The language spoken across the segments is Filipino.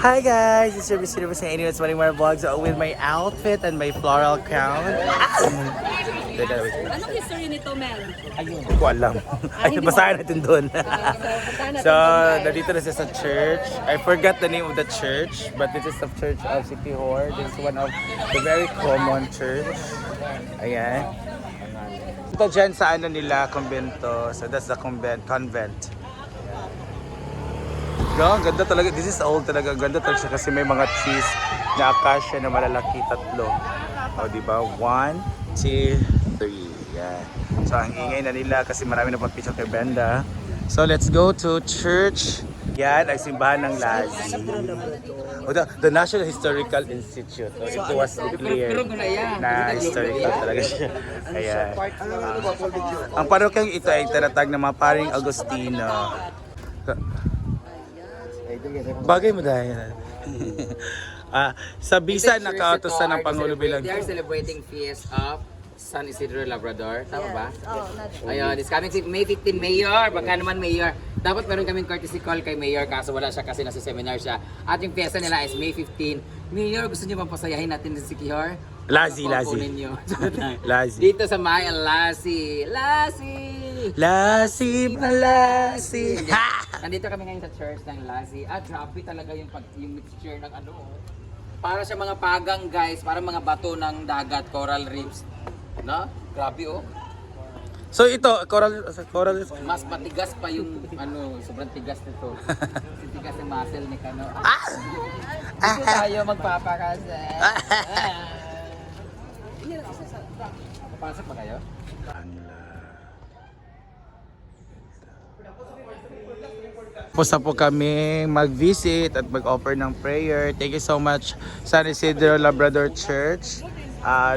Hi guys, it's your Mr. Anyway, it's Marimar Vlogs with my outfit and my floral crown. Anong history nito, Mel? Hindi ko alam. Ay, basahin natin doon. So, nandito na siya sa church. I forgot the name of the church, but this is the Church of Siquijor. This is one of the very common church. Ayan. Ito dyan sa ano nila, convento. So, that's the convent. Ang ganda talaga. This is old talaga. Ang ganda talaga siya kasi may mga trees na acacia na malalaki, 3. O, diba? 1, 2, 3. Yan. So, ang ingay na nila kasi marami na pag-picture kay Brenda. So, let's go to church. Yan ay simbahan ng Lazi. O, the National Historical Institute. O, ito was declared na historical talaga siya. Ayan. Ang parokyang ito ay tinatag ng mga paring Agustino. Bagay mo dahil. Sa bisa nakautosan ng Pangulo bilang. They are celebrating feast of San Isidro Labrador. Tama ba? Ayun, it's coming May 15, Mayor. Baka naman Mayor. Dapat meron kaming courtesy call kay Mayor kaso wala siya kasi nasa seminar siya. At yung fiesta nila is May 15. Mayor, gusto niyo bang pasayahin natin sa Siquijor? Lazi. Lazi. Dito sa Maya, Lazi. Nandito kami ngayon sa church ng Lazi. Grabe talaga yung mixture ng ano. Para sa mga pagang guys, para mga bato ng dagat, coral reefs. No? Grabe oh. So ito, coral Mas matigas pa yung ano, sobrang tigas nito. Tigas ng muscle ni Kano. Dito tayo magpapakasa. Papasok ba kayo? Tapos na po kami mag-visit at mag-offer ng prayer. Thank you so much San Isidro Labrador Church,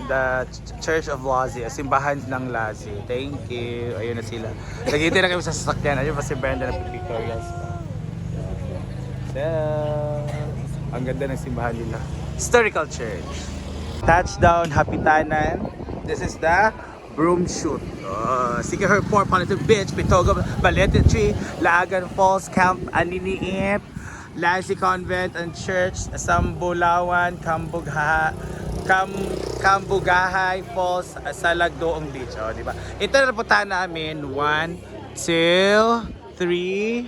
the Church of Lazi, simbahan ng Lazi. Thank you. Ayun na sila. Nagigiti na kami sa sasakyan. Ayun pa si Brenda na pictorials pa. So, ang ganda ng simbahan nila. Historical Church. Touchdown, Hapitanan. This is the broom shoot. Siquijor Port, Paliton Beach, Pitogo, Balete Tree, Laagan Falls, Camp Aniniip, Lazi Convent and Church, Sambulawan, Kambugahay Falls, sa Lagdoong Beach. Diba? Ito na puntahan namin. 1, 2, 3,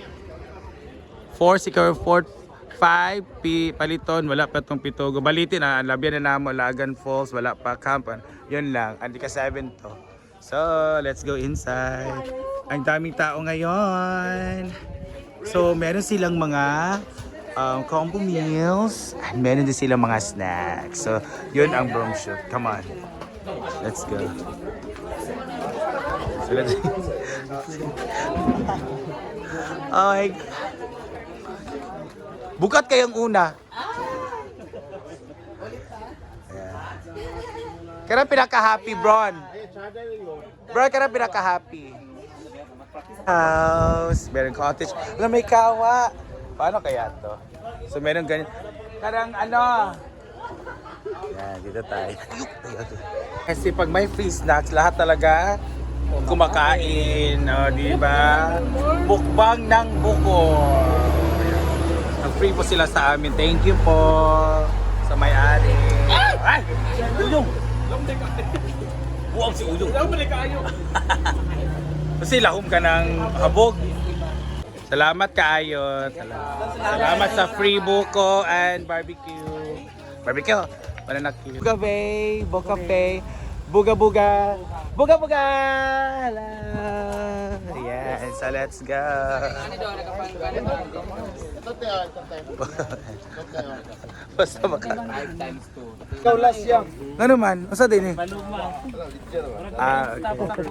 4, Siquijor Port, 5, Paliton, wala pa itong Pitogo. Balitin na, Labian na namo, Laagan Falls, wala pa, Camp. Yun lang, hindi ka 7 to. So, let's go inside. Ang daming tao ngayon. So, meron silang mga combo meals. And meron din silang mga snacks. So, yun ang broom shoot. Come on. Let's go. So, let's oh my God. Bukat kayong una. Kaya pinaka-happy, Bron. Bro, kaya pinaka-happy. House, meron cottage. Alam, may kawa. Paano kaya to? So, meron ganyan. Karang ano. Yan, dito tayo. Kasi pag may free snacks, lahat talaga kumakain. Di ba? Bukbang ng buko. Nag-free po sila sa amin. Thank you po sa may-ari. Ay! Ulyong! Buwang si Ulyong. Kasi lahom ka ng habog. Salamat kaayo. Salamat sa free buko and barbecue. Barbecue. Pananaki. Bugabe, bukape, buga-buga. Buga-buga! Yes, so let's go. Basta baka. 5 times 2. Ikaw last yan. Ano man? Masa din eh? Okay.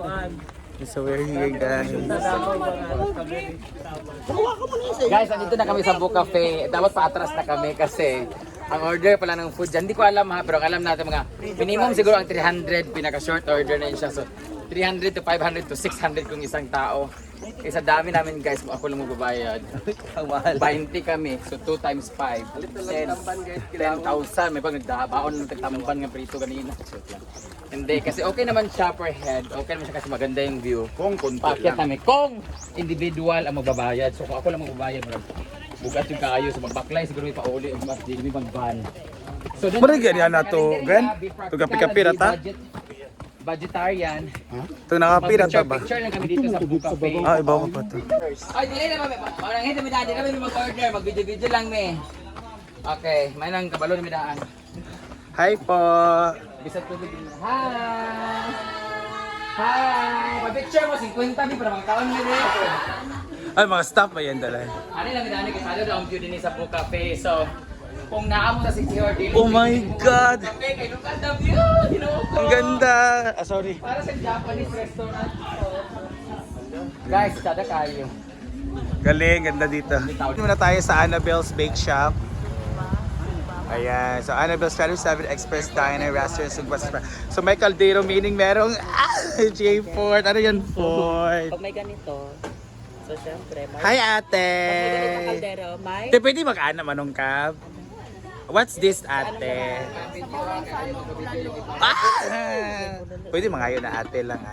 So we're here guys. Guys, andito na kami sa Book Cafe. Dapat paatras na kami kasi ang order pala ng food dyan. Hindi ko alam ha, pero ang alam natin mga minimum siguro ang 300, pinaka-short order na yun siya. So 300 to 500 to 600 kung isang tao. Sa dami namin guys, ako lang magbabayad. 20 kami, so 2 times 5. 10,000. May pag nagdabaon ng tamban ng prito kanina. Hindi, kasi okay naman siya per head. Okay naman siya kasi maganda yung view. Kung pakyat kami. Kung individual ang magbabayad. So kung ako lang magbabayad, bugat yung kaayo sa magbaklay siguro may pauli ug mas di may magban. So Mura ganyan na to, Gwen? Ito kapi-kapi na ta? Vegetarian. Ito nakapira ta ba? Picture lang kami dito sa Book Cafe. Ah, iba pa to. Ay, dili na mami. Orang hito mi daan, di na mi mag-order, mag-video lang mi. Okay, may nang kabalo na mi daan. Hi po. Bisag tubig din. Hi. Hi. Pa-picture mo 50 mi para mga kaon mi dito. Ay, mga staff pa yan dala. Ano lang mi daan kay salo daw ang view din sa Book Cafe. So, kung naamo sa City Order. Oh my God! Cafe kay look at the view. Ginoo. Ang ganda! Ah, sorry. Para sa Japanese restaurant. Guys, kada kayo. Galing, ganda dito. Muna tayo sa Annabelle's Bake Shop. Ayan, so Annabelle's 27 Express Diner, Restaurant, Sugpas. So may kaldero, meaning merong J Ford. Ano yan, Ford? Pag may ganito, so syempre, may... Hi, ate! Pag may ganito kaldero, may... Te, pwede mag-ana manong kab? What's this, ate? Ah! Pwede mangayo na ate lang.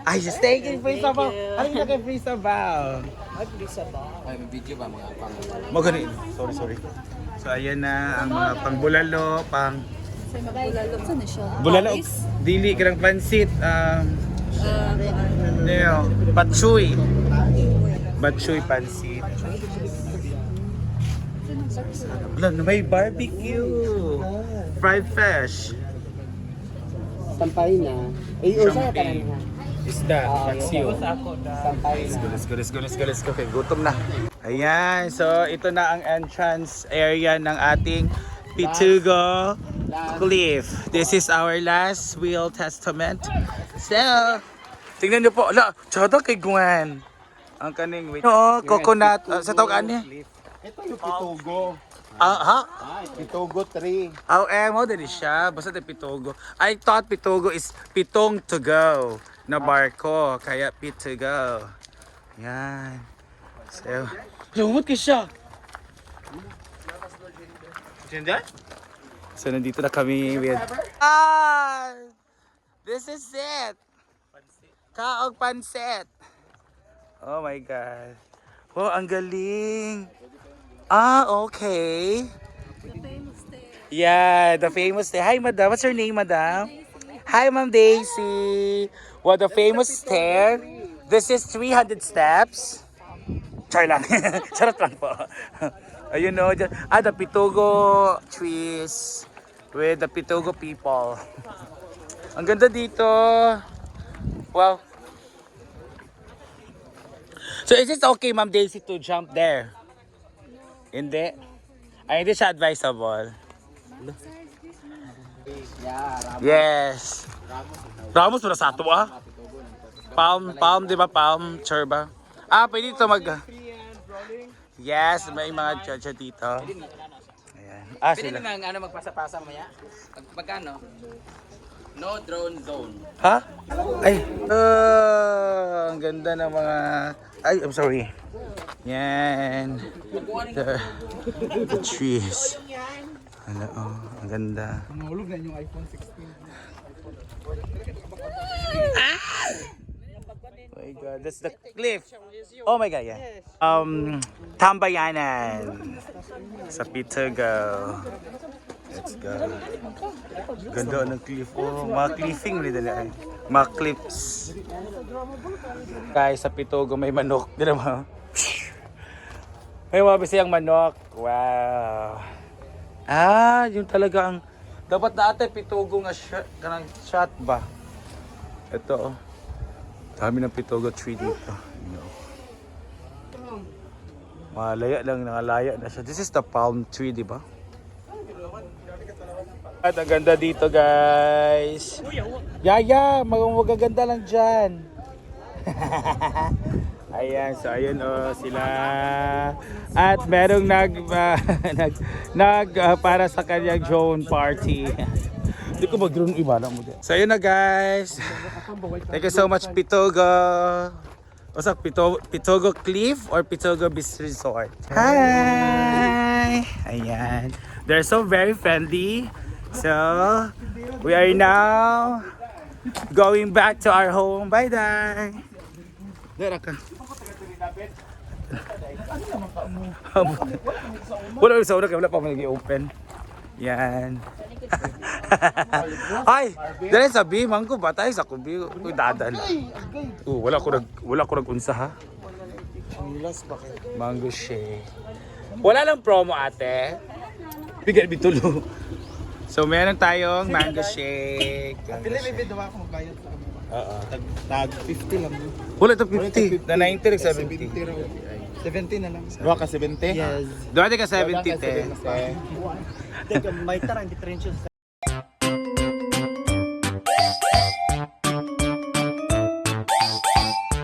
Ay, just thank you, free sabaw. Ano yung kay free sabaw? Ay, please ba? Ay, may video ba mga pang? Magani. Sorry. So ayan na ang mga pang bulalo, pang Magbulalok sa siya. bulalo, dili karang pansit, patchoy. Batchoy pansit. Wala na may barbecue. Fried fish. Sampay na. Eh, usa ka na Champagne. niya. Isda, paksiw. Sampay na. Let's go. Okay, gutom na. Ayan, so ito na ang entrance area ng ating Pitugo Cliff. This is our last will testament. So, tingnan niyo po. Ala, tsada kay Gwen. Ang kaning wait. Oo, coconut. Sa tawag ani? Ito yung Pitugo. Ha? Pitugo 3. Mo din siya. Basta de Pitugo. I thought Pitugo is pitong to go na barko. Kaya Pitugo. Yan. So, lumot ka siya. So, nandito na kami with... This is it! Kaog pansit! Oh my God. Oh, ang galing! Okay. Yeah, the famous day. Hi, madam. What's your name, madam? Hi, Ma'am Daisy. Well, the famous stair. This is 300 steps. Char lang. Charot lang po. Ayun o. The Pitugo trees with the Pitugo people. Ang ganda dito. Wow. So is it okay, Ma'am Daisy, to jump there? Hindi. Ay, hindi siya advisable. Yes. Ramos mo na sa ato Palm, di ba? Palm, chair ba? Pwede ito mag... Yes, may mga judge dito. Ayan. Pwede Sila. naman ano magpasa-pasa maya. Magkano? No drone zone. Ha? Ay. Ang ganda ng mga... Ay, I'm sorry. Yan. The trees. Ano, ang ganda. Nahulog na yung iPhone 16. Oh my God, that's the cliff. Oh my God, yeah. Tambayanan sa Pitugo. Let's go. Ganda ng cliff. Oh, mga cliffing ulit dala. Mga cliffs. Guys, sa Pitugo may manok. Di naman. May mabisi ang manok. Wow. Yung talaga ang... Dapat dati Pitugo nga shot ba? Ito oh. Dami ng Pitugo tree dito. Malaya lang, nangalaya na siya. This is the palm tree, di ba? At ang ganda dito, guys. Yaya, magaganda lang dyan. Ayan, so ayun sila. At merong para sa kanyang drone party. Hindi ko mag-drone iba lang mo din. So ayun na, guys. Thank you so much, Pitugo. What's up, Pitugo Cliff or Pitugo Beach Resort? Hi! Ayan. They're so very friendly. So, we are now going back to our home. Bye-bye! There ka. Wala sa una, kaya wala pa mag-open. Yan. Ay, dahil sabi, mangko ba tayo sa kubi? Uy, dadan. Wala ko nag-unsa ha. Mango shake. Wala lang promo ate. Bigyan bitulo. So meron tayong mango shake. Pila may video ako magbayad sa amin. Oo. Tag 50 lang. Wala to 50. Na 90 rig 70. 70 na lang. Duha ka 70? Yes. Dati ka 70 te. Teka, may tarang differential